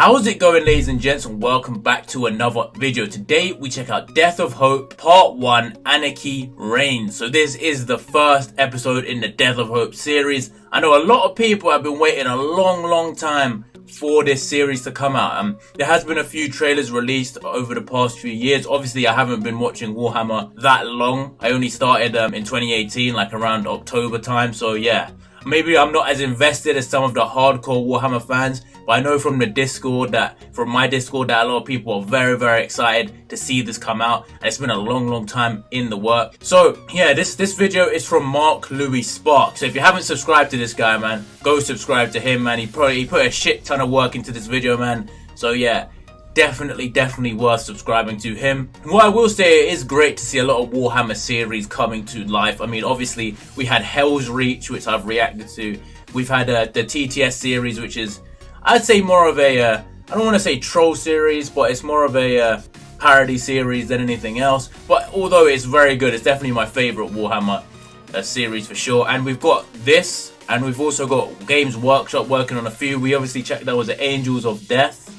How's it going, ladies and gents, and welcome back to another video. Today we check out Death of Hope Part 1, Anarchy Reigns. So this is the first episode in the Death of Hope series. I know a lot of people have been waiting a long time for this series to come out. There has been a few trailers released over the past few years. Obviously, I haven't been watching Warhammer that long. I only started in 2018, like around October time. So yeah, maybe I'm not as invested as some of the hardcore Warhammer fans, but I know from my Discord that a lot of people are very excited to see this come out. And it's been a long time in the work. So yeah, this video is from Mark Louis Sparks. So if you haven't subscribed to this guy, man, go subscribe to him, man. He put a shit ton of work into this video, man. So yeah, definitely worth subscribing to him. And what I will say, it is great to see a lot of Warhammer series coming to life. I mean, obviously we had Hell's Reach, which I've reacted to. We've had the TTS series, which is, I'd say, more of a I don't want to say troll series, but it's more of a parody series than anything else. But although it's very good, it's definitely my favorite Warhammer series for sure. And we've got this, and we've also got Games Workshop working on a few. We obviously checked out was the Angels of Death,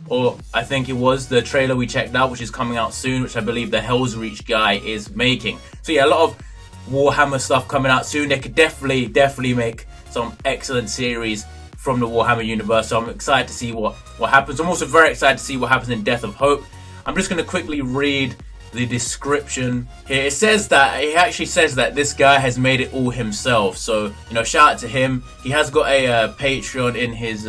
or I think it was the trailer we checked out, which is coming out soon, which I believe the Hell's Reach guy is making. So yeah, a lot of Warhammer stuff coming out soon. They could definitely make some excellent series from the Warhammer universe. So I'm excited to see what happens. I'm also very excited to see what happens in Death of Hope. I'm just going to quickly read the description here. It actually says that this guy has made it all himself. So, you know, shout out to him. He has got a Patreon in his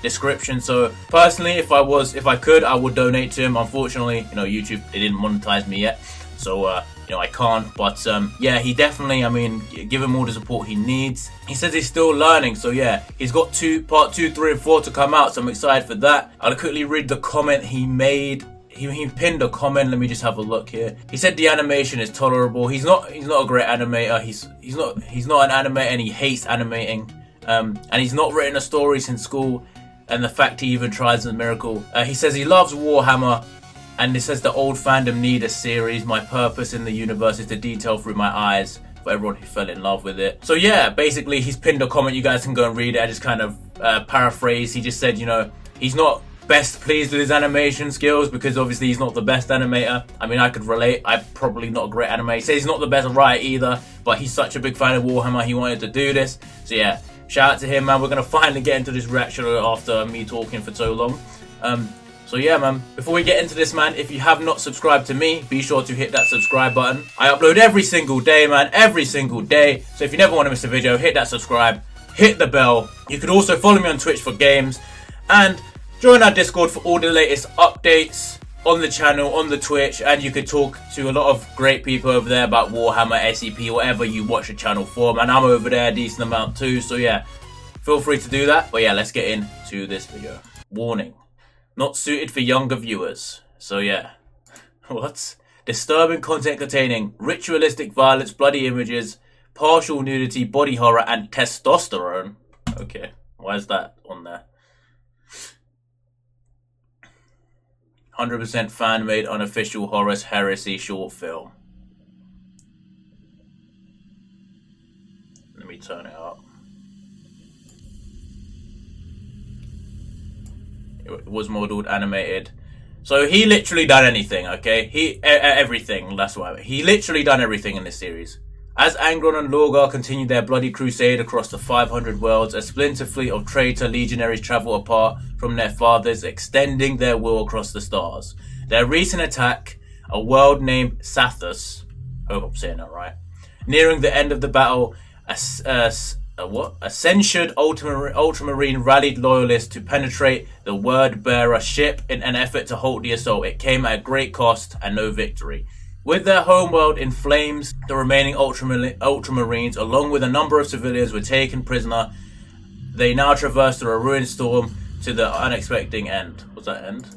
description. So personally, if I could, I would donate to him. Unfortunately, you know, YouTube, they didn't monetize me yet. So, you know, I can't. But yeah, he definitely, I mean, give him all the support he needs. He says he's still learning. So yeah, he's got part 2, 3, and 4 to come out. So I'm excited for that. I'll quickly read the comment he made. He pinned a comment. Let me just have a look here. He said the animation is tolerable. He's not a great animator. He's not an animator, and he hates animating. And he's not written a story since school. And the fact he even tries is a miracle. He says he loves Warhammer. And it says the old fandom need a series. My purpose in the universe is to detail through my eyes for everyone who fell in love with it. So yeah, basically he's pinned a comment. You guys can go and read it. I just kind of paraphrase. He just said, you know, he's not best pleased with his animation skills because obviously he's not the best animator. I mean, I could relate. I'm probably not a great animator. He says he's not the best writer either, but he's such a big fan of Warhammer, he wanted to do this. So yeah, shout out to him, man. We're going to finally get into this reaction after me talking for so long. So yeah, man, before we get into this, man, if you have not subscribed to me, be sure to hit that subscribe button. I upload every single day, man, every single day. So if you never want to miss a video, hit that subscribe, hit the bell. You could also follow me on Twitch for games, and join our Discord for all the latest updates on the channel, on the Twitch, and you could talk to a lot of great people over there about Warhammer, SCP, whatever you watch the channel for, man. I'm over there a decent amount too, so yeah, feel free to do that. But yeah, let's get into this video. Warning. Not suited for younger viewers. So yeah. What? Disturbing content containing ritualistic violence, bloody images, partial nudity, body horror, and testosterone. Okay. Why is that on there? 100% fan-made unofficial horus heresy short film. Let me turn it up. It was modeled, animated. So he literally done anything, okay? Everything, that's why. He literally done everything in this series. As Angron and Lorgar continue their bloody crusade across the 500 worlds, a splinter fleet of traitor legionaries travel apart from their fathers, extending their will across the stars. Their recent attack, a world named Sathus, I hope I'm saying that right, nearing the end of the battle, a censured ultramarine rallied loyalists to penetrate the word-bearer ship in an effort to halt the assault. It came at a great cost and no victory. With their homeworld in flames, the remaining ultramarines, along with a number of civilians, were taken prisoner. They now traverse through a ruined storm to the unexpected end. What's that end?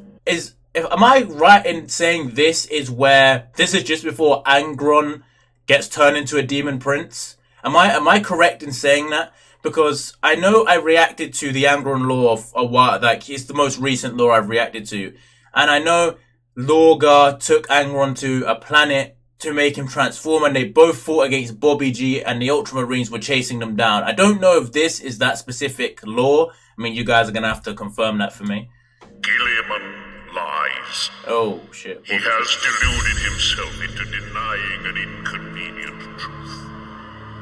Am I right in saying this is just before Angron gets turned into a demon prince? Am I correct in saying that? Because I know I reacted to the Angron lore of a while, like it's the most recent lore I've reacted to. And I know Lorgar took Angron to a planet to make him transform, and they both fought against Bobby G, and the Ultramarines were chasing them down. I don't know if this is that specific lore. I mean, you guys are going to have to confirm that for me. Guilliman lies. Oh, shit. He has deluded himself into denying an inconvenient truth.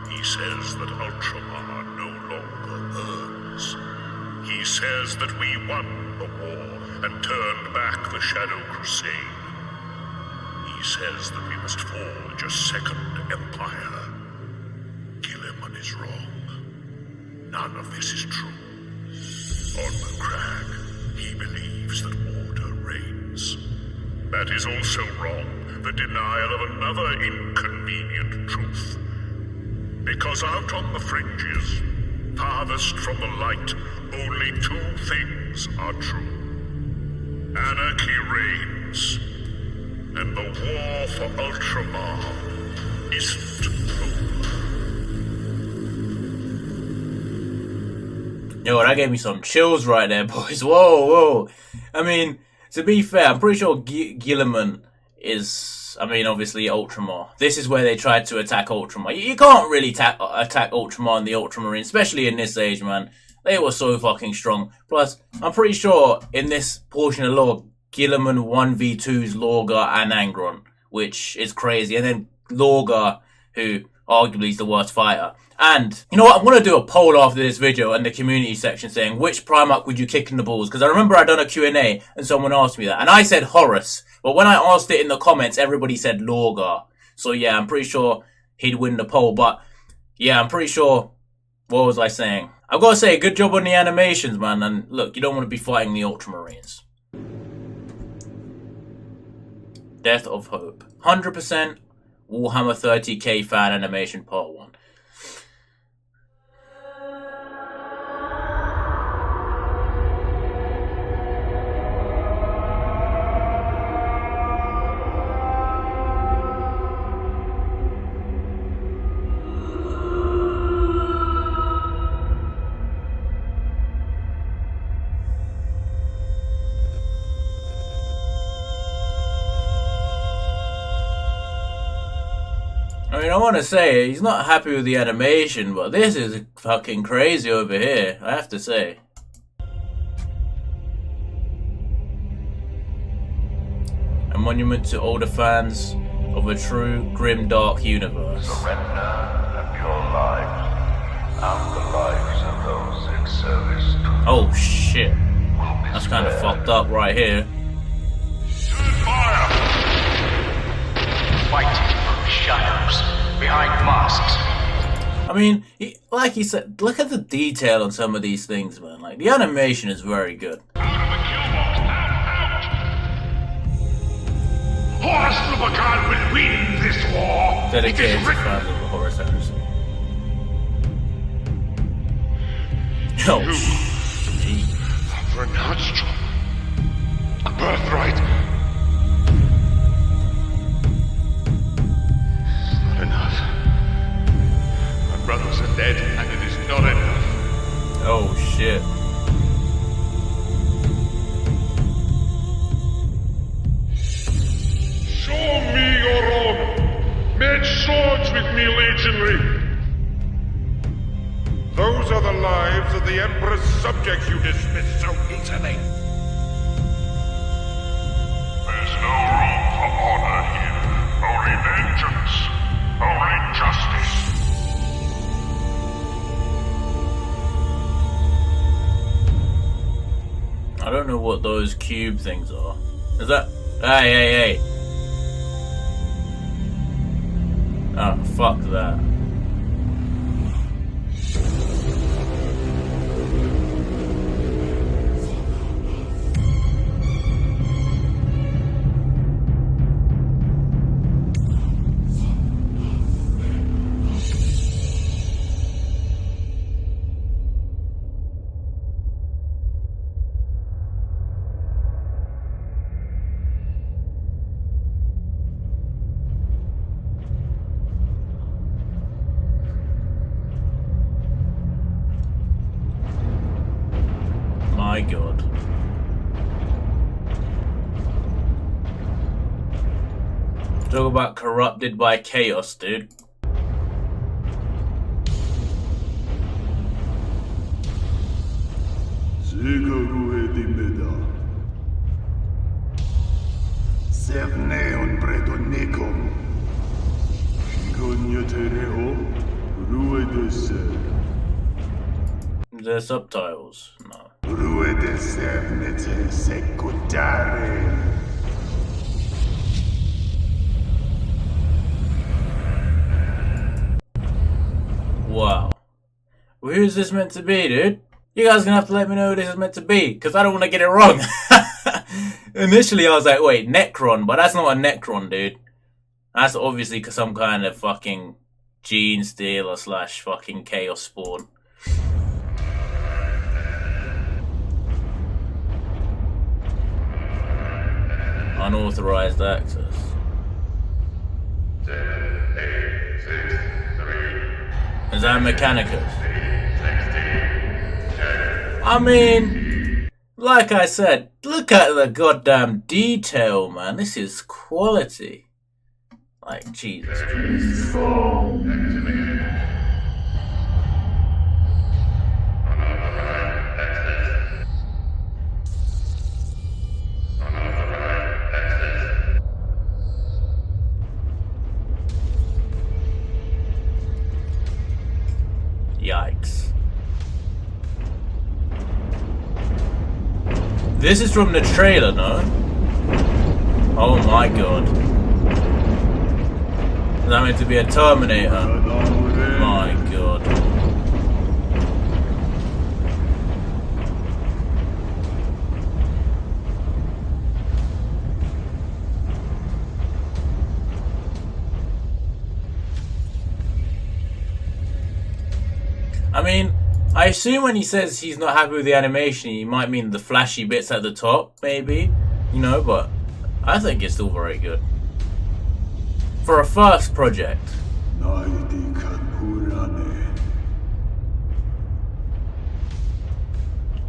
He says that Ultramar no longer burns. He says that we won the war and turned back the Shadow Crusade. He says that we must forge a second empire. Guilliman is wrong. None of this is true. On the crag, he believes that order reigns. That is also wrong, the denial of another inconvenient truth. Because out on the fringes, farthest from the light, only two things are true. Anarchy reigns, and the war for Ultramar isn't over. Yo, that gave me some chills right there, boys. Whoa, whoa. I mean, to be fair, I'm pretty sure Guilliman is, obviously Ultramar. This is where they tried to attack Ultramar. You can't really attack Ultramar and the Ultramarine, especially in this age, man. They were so fucking strong. Plus, I'm pretty sure in this portion of lore, Guilliman 1v2s Lorgar and Angron, which is crazy. And then Lorgar, who arguably is the worst fighter. And, you know what, I'm going to do a poll after this video in the community section saying, which Primarch would you kick in the balls? Because I remember I done a Q&A and someone asked me that. And I said Horus. But when I asked it in the comments, everybody said Lorgar. So yeah, I'm pretty sure he'd win the poll. But yeah, I'm pretty sure, what was I saying? I've got to say, good job on the animations, man. And look, you don't want to be fighting the Ultramarines. Death of Hope. 100% Warhammer 30k fan animation part 1. I mean, I want to say, he's not happy with the animation, but this is fucking crazy over here, I have to say. A monument to all the fans of a true, grim, dark universe. Surrender of your lives and the lives of those in service to Oh shit. That's kind of fucked up right here. Fire! Fight from shadows, behind masks. I mean, like he said, look at the detail on some of these things, man. Like, the animation is very good. Horus Lubacan will win this war! Dedicated to fans of the Horus heresy. Oh, gee. For an Archstrom. A birthright. It's not enough. My brothers are dead, and it is not enough. Oh, shit. Show me your honor. Make swords with me, legionary. Those are the lives of the Emperor's subjects you dismiss so easily. There's no room for honor here. Only vengeance. Only justice. I don't know what those cube things are. Is that... Hey. Oh, fuck that. My god. Talk about corrupted by chaos, dude. The subtitles? No. Wow. Well, who's this meant to be, dude? You guys are gonna have to let me know who this is meant to be, because I don't want to get it wrong. Initially, I was like, wait, Necron, but that's not a Necron, dude. That's obviously some kind of fucking gene stealer / fucking chaos spawn. Unauthorized access. 10, 8, 6, 3. Is that Mechanicus? 16, 10. I mean, like I said, look at the goddamn detail, man. This is quality. Like, Jesus Christ. Activated. Unauthorized access. Unauthorized access. Yikes. This is from the trailer, no? Oh my god. Is that meant to be a Terminator? My god. I mean, I assume when he says he's not happy with the animation, he might mean the flashy bits at the top, maybe. You know, but I think it's still very good. For a first project.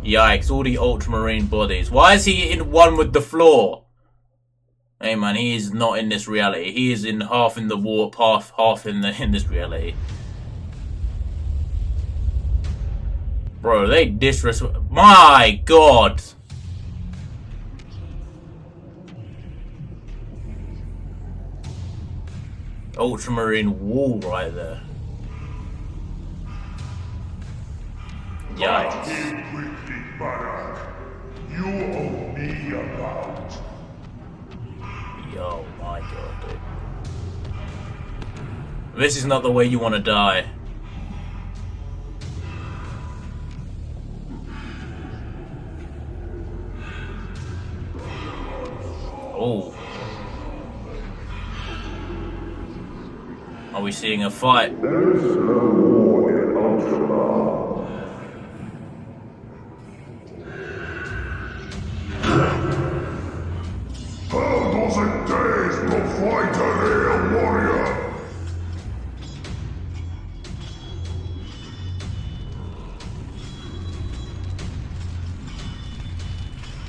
Yikes, all the ultramarine bodies. Why is he in one with the floor? Hey man, he is not in this reality. He is in half in the warp, half in this reality. Bro, they disrespect. My god! Ultramarine wall right there. Yikes. You owe me about. Yo, my god, dude. This is not the way you want to die. Oh. Are we seeing a fight? There is no war in Ultramar. How does it taste to fight a real warrior?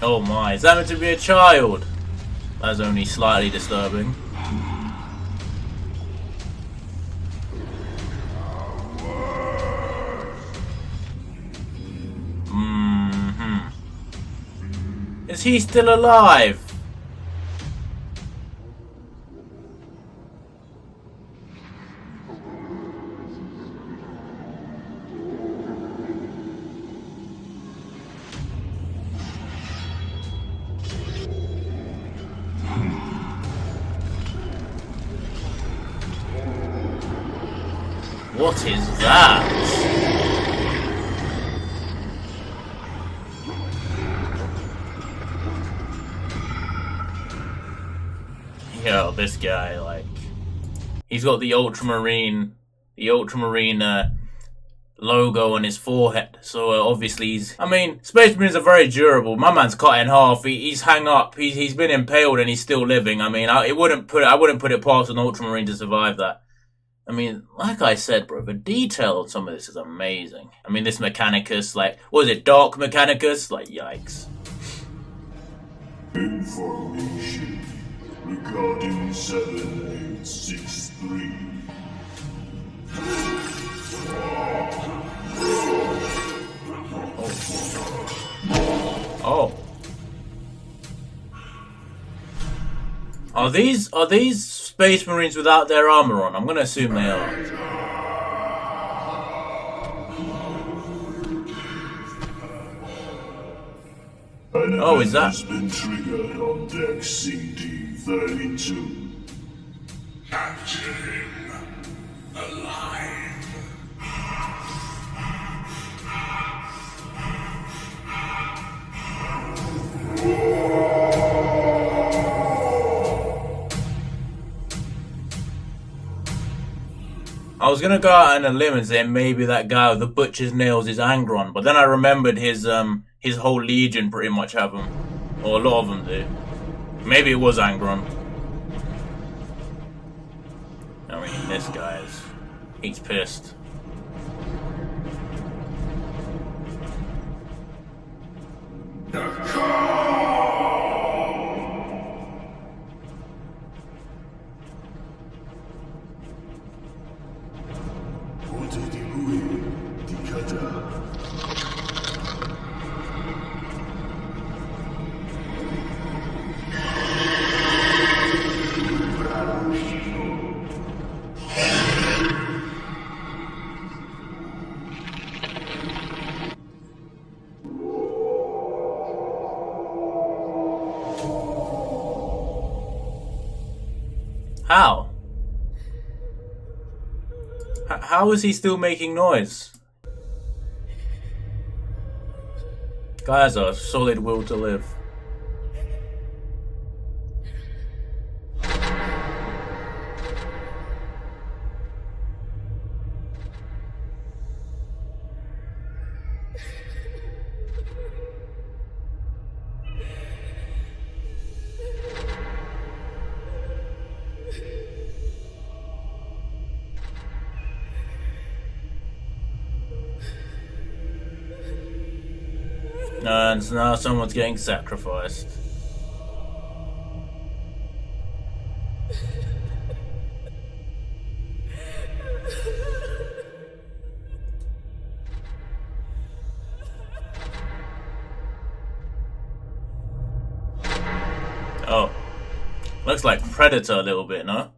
Oh my, is that meant to be a child? That's only slightly disturbing. Is he still alive? What is that? Yo, this guy, like, he's got the ultramarine logo on his forehead. So obviously he's, I mean, Space Marines are very durable. My man's cut in half. He's hung up. He's been impaled and he's still living. I mean, I wouldn't put it past an ultramarine to survive that. I mean, like I said, bro, the detail on some of this is amazing. I mean, this Mechanicus, like, what is it, Dark Mechanicus? Like, yikes. Information regarding 7863. Oh. Are these Space Marines without their armor on? I'm gonna assume they are. Oh, is that? Has been triggered on deck CD32. Capture him alive. I was gonna go out on a limb and say maybe that guy with the butcher's nails is Angron, but then I remembered his whole legion pretty much have them, or a lot of them do. Maybe it was Angron. I mean, this he's pissed. How? How is he still making noise? Guy has a solid will to live. And now someone's getting sacrificed. Oh. Looks like Predator a little bit, no?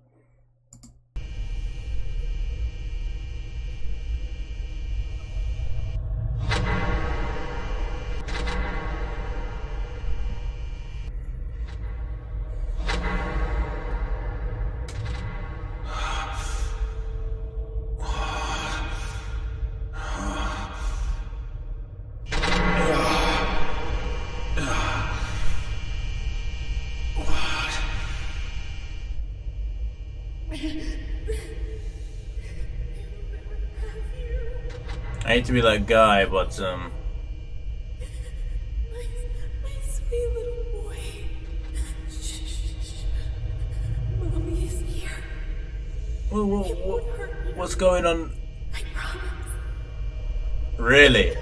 I hate to be that guy, but My sweet little boy. Shh. Mommy is here. What's going on? I promise. Really?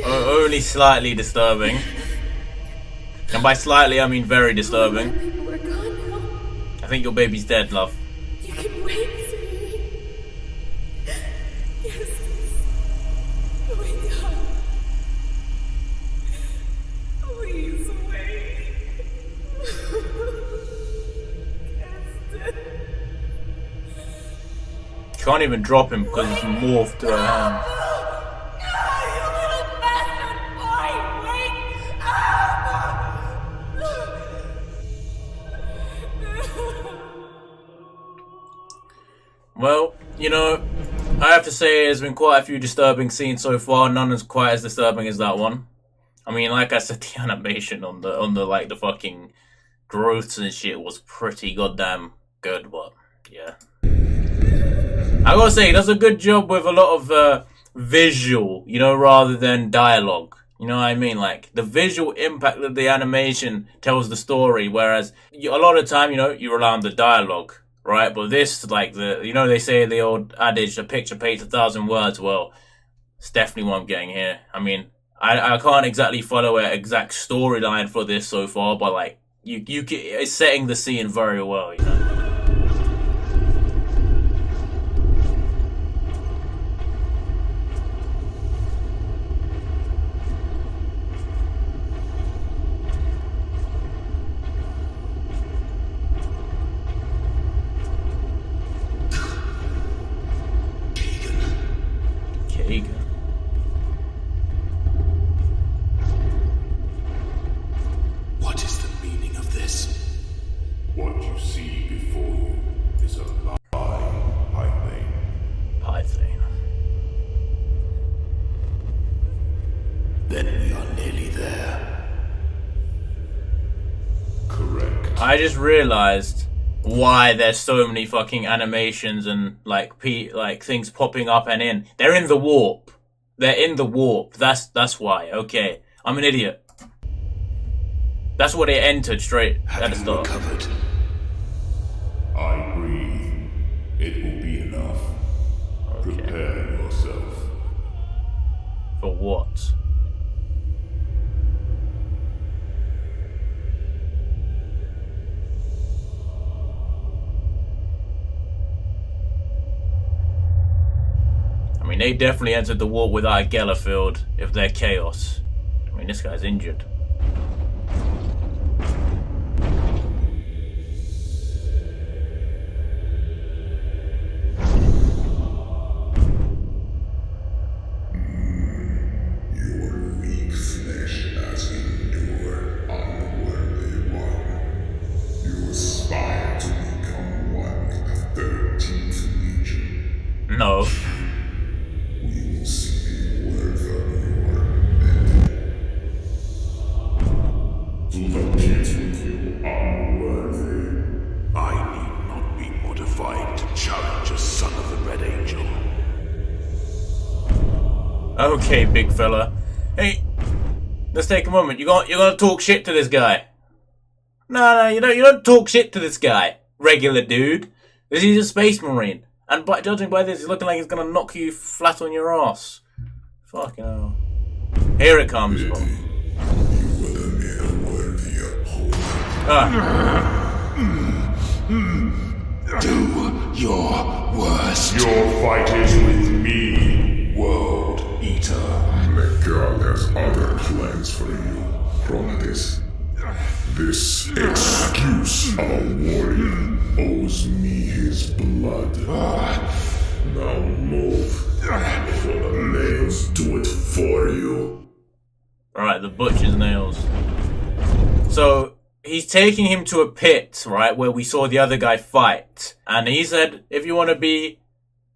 Only slightly disturbing. And by slightly, I mean very disturbing. Baby, we're gone now. I think your baby's dead, love. You can wait, sweetie. Yes. Oh my God. Please wait. Can't even drop him because it's morphed to her hand. Well, you know, I have to say there's been quite a few disturbing scenes so far. None is quite as disturbing as that one. I mean, like I said, the animation on the like the fucking growths and shit was pretty goddamn good. But yeah, I gotta say, it does a good job with a lot of visual, you know, rather than dialogue. You know what I mean? Like, the visual impact of the animation tells the story, whereas a lot of the time, you know, you rely on the dialogue. Right, but this, like, they say the old adage, a picture paints 1,000 words. Well, it's definitely what I'm getting here. I mean, I can't exactly follow an exact storyline for this so far, but, like, it's setting the scene very well, you know. Then we are nearly there. Correct. I just realized why there's so many fucking animations and like things popping up and in. They're in the warp. They're in the warp. That's why. Okay, I'm an idiot. That's what it entered straight at the start. Recovered? I breathe. It will be enough. Okay. Prepare yourself. For what? I mean, they definitely entered the war without a Gellerfield if they're chaos. I mean, this guy's injured. Your weak flesh has endured, unworthy one. You aspire to become one with the 13th Legion. No. We will see worth of your metal. To the pit with you, unworthy. I need not be modified to challenge a son of the Red Angel. Okay, big fella. Hey, let's take a moment. You're gonna talk shit to this guy. No, you don't talk shit to this guy, regular dude. This is a space marine, and judging by this, he's looking like he's gonna knock you flat on your ass. Fucking hell. Here it comes. You were the mere worthy opponent. Do your worst. Your fight is with me, World Eater. Megal has other plans for you, Chronicus. This excuse of a warrior owes me his blood. Now move, for the nails do it for you. Alright, the butcher's nails. So, he's taking him to a pit, right, where we saw the other guy fight. And he said, if you want to be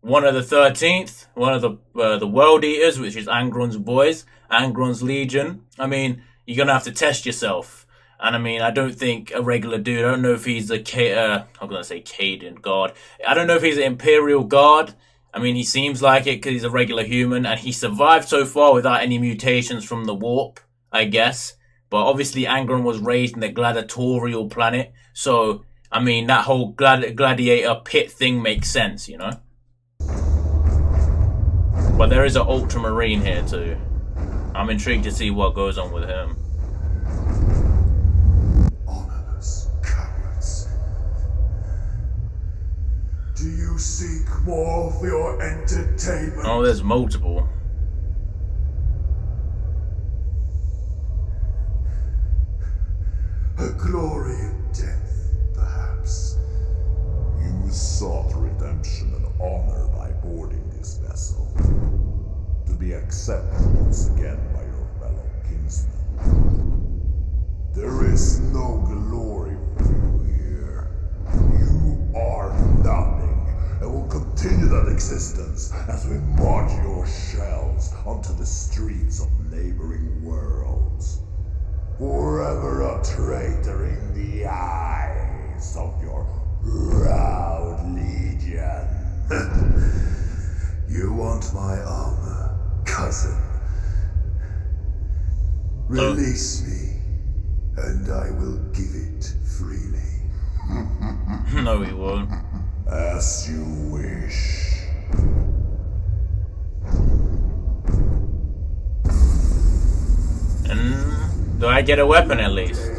one of the 13th, one of the World Eaters, which is Angron's boys, Angron's Legion, I mean, you're going to have to test yourself. And I mean, I don't think a regular dude, I don't know if he's I'm going to say Caden guard. I don't know if he's an Imperial guard. I mean, he seems like it because he's a regular human. And he survived so far without any mutations from the warp, I guess. But obviously, Angron was raised in the gladiatorial planet. So, I mean, that whole gladiator pit thing makes sense, you know? But there is an ultramarine here too. I'm intrigued to see what goes on with him. Honorless cowards. Do you seek more for your entertainment? Oh, there's multiple. A glory in death, perhaps. You sought redemption and honor by boarding this vessel. To be accepted once again by your fellow kinsmen. There is no glory for you here. You are nothing, and will continue that existence as we march your shells onto the streets of neighboring worlds. Forever a traitor in the eyes of your proud legion. You want my armor, cousin? Release me, and I will give it freely. No, he won't. As you wish. And do I get a weapon at least?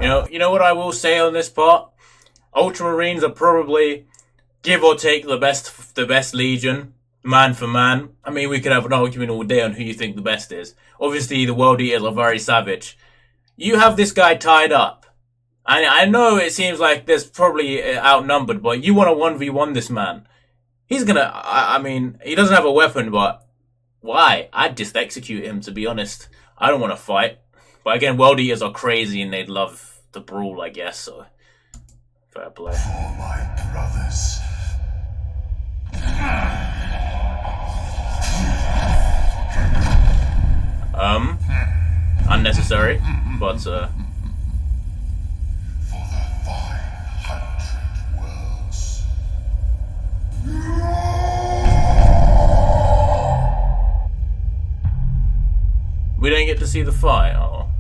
You know what I will say on this part? Ultramarines are probably, give or take, the best Legion, man for man. I mean, we could have an argument all day on who you think the best is. Obviously, the World Eaters are very savage. You have this guy tied up. And I know it seems like there's probably outnumbered, but you want to 1v1 this man. He's gonna, I mean, he doesn't have a weapon, but why? I'd just execute him, to be honest. I don't want to fight. But again, World Eaters are crazy and they'd love to brawl, I guess, so Fair play. For my brothers. Unnecessary, but For the 500 worlds. we didn't get to see the fight. Oh.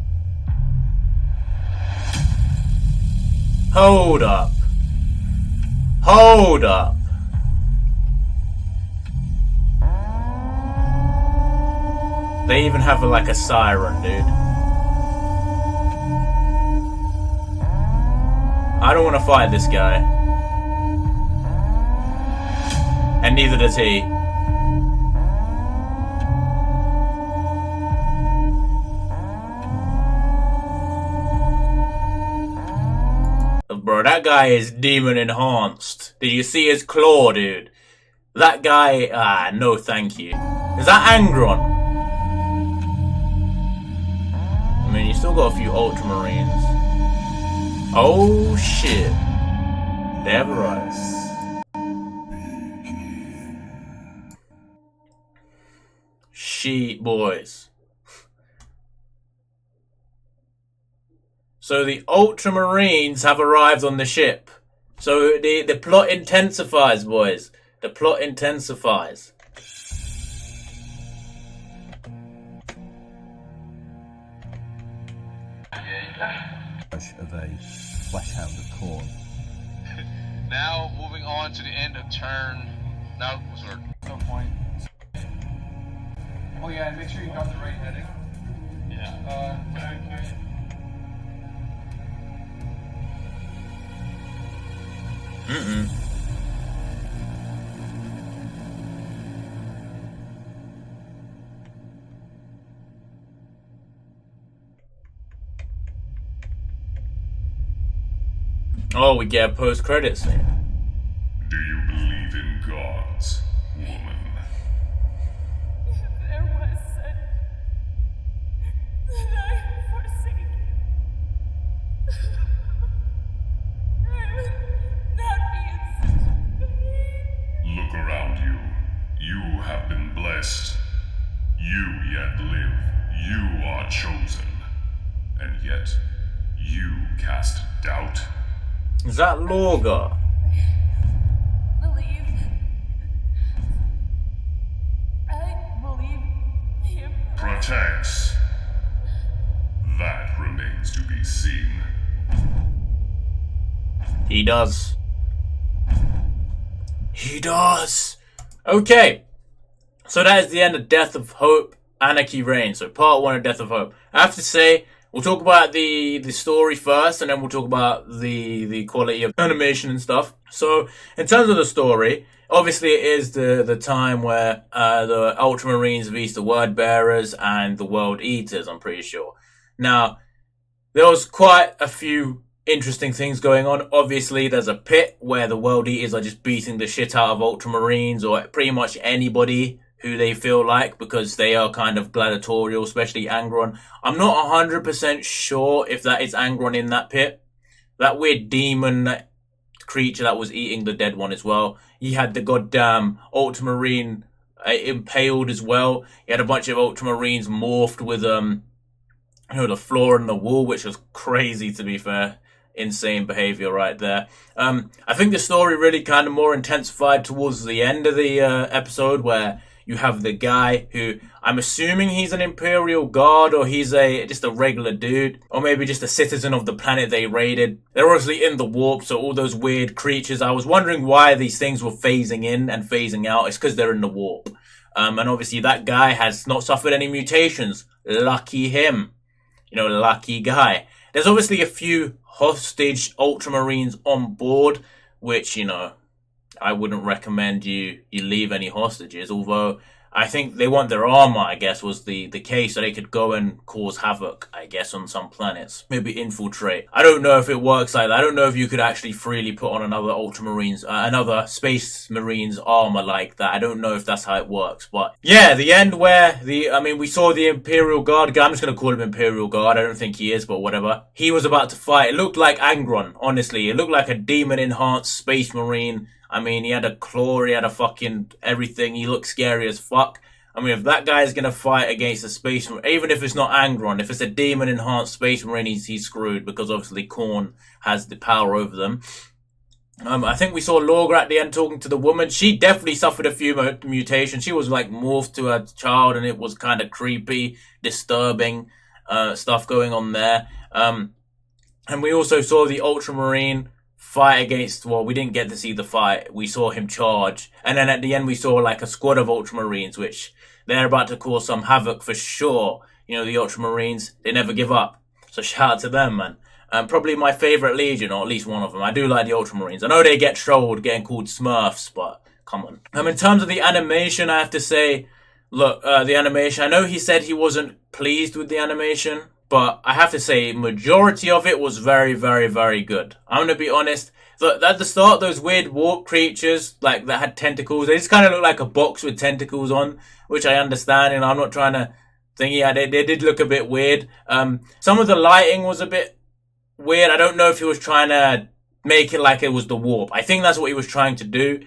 Hold up. Hold up. They even have like a siren, dude. I don't want to fight this guy. And neither does he. Bro, that guy is demon enhanced. Did you see his claw, dude? That guy, no thank you. Is that Angron? I mean, you still got a few Ultramarines. Oh shit. They have arrived. Sheet boys. So the Ultramarines have arrived on the ship. So the plot intensifies, boys. The plot intensifies. Of a flesh hound of corn. Now moving on to the end of turn. No, sorry. No point. Oh yeah, and make sure you got the right heading. Yeah. Oh, we get a post-credit scene. Do you believe in gods, woman? There was such that I am forsaken. I would not be in such pain. Look around you. You have been blessed. You yet live. You are chosen. And yet, you cast doubt. Is that Lorga? I believe him. Protects. That remains to be seen. He does. He does. Okay. So that is the end of Death of Hope, Anarchy Reigns. So part 1 of Death of Hope. I have to say, we'll talk about the story first, and then we'll talk about the quality of animation and stuff. So, in terms of the story, obviously it is the time where the Ultramarines beat the Word Bearers and the World Eaters, I'm pretty sure. Now, there was quite a few interesting things going on. Obviously, there's a pit where the World Eaters are just beating the shit out of Ultramarines or pretty much anybody who they feel like, because they are kind of gladiatorial, especially Angron. I'm not 100% sure if that is Angron in that pit. That weird demon creature that was eating the dead one as well. He had the goddamn Ultramarine impaled as well. He had a bunch of Ultramarines morphed with the floor and the wall, which was crazy, to be fair. Insane behavior right there. I think the story really kind of more intensified towards the end of the episode, where you have the guy who, I'm assuming he's an Imperial Guard, or he's just a regular dude, or maybe just a citizen of the planet they raided. They're obviously in the warp, so all those weird creatures, I was wondering why these things were phasing in and phasing out. It's because they're in the warp. And obviously that guy has not suffered any mutations. Lucky him. Lucky guy. There's obviously a few hostage Ultramarines on board, which, I wouldn't recommend you leave any hostages, although I think they want their armor, I guess, was the case, so they could go and cause havoc, I guess, on some planets. Maybe infiltrate. I don't know if it works like that. I don't know if you could actually freely put on another Ultramarines, another Space Marines armor like that. I don't know if that's how it works. But yeah, the end where we saw the Imperial Guard guy. I'm just going to call him Imperial Guard. I don't think he is, but whatever. He was about to fight. It looked like Angron, honestly. It looked like a demon-enhanced Space Marine. I mean, he had a claw, he had a fucking everything. He looked scary as fuck. I mean, if that guy is going to fight against a Space Marine, even if it's not Angron, if it's a demon-enhanced Space Marine, he's screwed, because obviously Khorne has the power over them. I think we saw Laura at the end talking to the woman. She definitely suffered a few mutations. She was like morphed to a child, and it was kind of creepy, disturbing stuff going on there. And we also saw the Ultramarine fight against, well, we didn't get to see the fight. We saw him charge. And then at the end, we saw like a squad of Ultramarines, which they're about to cause some havoc for sure. You know, the Ultramarines, they never give up. So shout out to them, man. Probably my favorite Legion, or at least one of them. I do like the Ultramarines. I know they get trolled getting called Smurfs, but come on. In terms of the animation, I have to say, look, the animation, I know he said he wasn't pleased with the animation, but I have to say, majority of it was very, very, very good. I'm going to be honest. At the start, those weird warp creatures, like, that had tentacles, they just kind of look like a box with tentacles on, which I understand, and I'm not trying to think, yeah, they did look a bit weird. Some of the lighting was a bit weird. I don't know if he was trying to make it like it was the warp. I think that's what he was trying to do.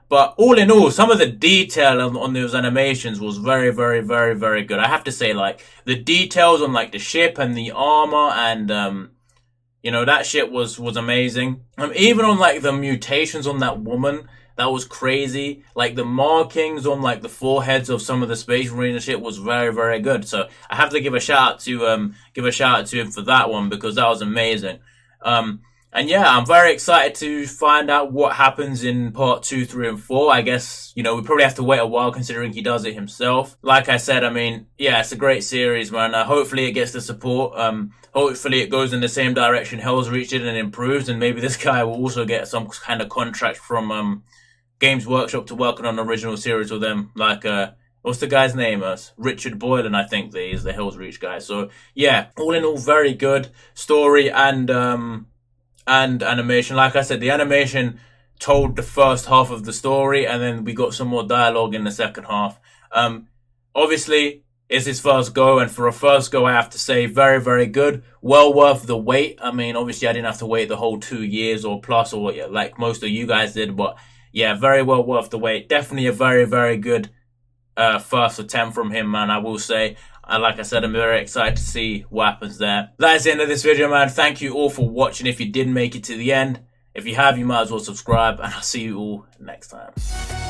But all in all, some of the detail on those animations was very, very, very, very good. I have to say, like, the details on, like, the ship and the armor and, you know, that shit was amazing. Even on, like, the mutations on that woman, that was crazy. Like, the markings on, like, the foreheads of some of the Space Marine and shit was very, very good. So I have to give a shout out to him for that one, because that was amazing. And yeah, I'm very excited to find out what happens in part 2, 3, and 4. I guess, you know, we probably have to wait a while considering he does it himself. Like I said, I mean, yeah, it's a great series, man. Hopefully it gets the support. Hopefully it goes in the same direction Hell's Reach did and improves, and maybe this guy will also get some kind of contract from Games Workshop to work on an original series with them. Like, what's the guy's name? Richard Boylan, I think is the Hell's Reach guy. So yeah, all in all, very good story and animation. Like I said, the animation told the first half of the story, and then we got some more dialogue in the second half. Obviously, it's his first go, and for a first go, I have to say, very, very good. Well worth the wait. I mean, obviously, I didn't have to wait the whole 2 years or plus, or like most of you guys did, but yeah, very well worth the wait. Definitely a very, very good first attempt from him, man, I will say. Like I said, I'm very excited to see what happens there. That's the end of this video, man. Thank you all for watching. If you did make it to the end, if you have, you might as well subscribe, and I'll see you all next time.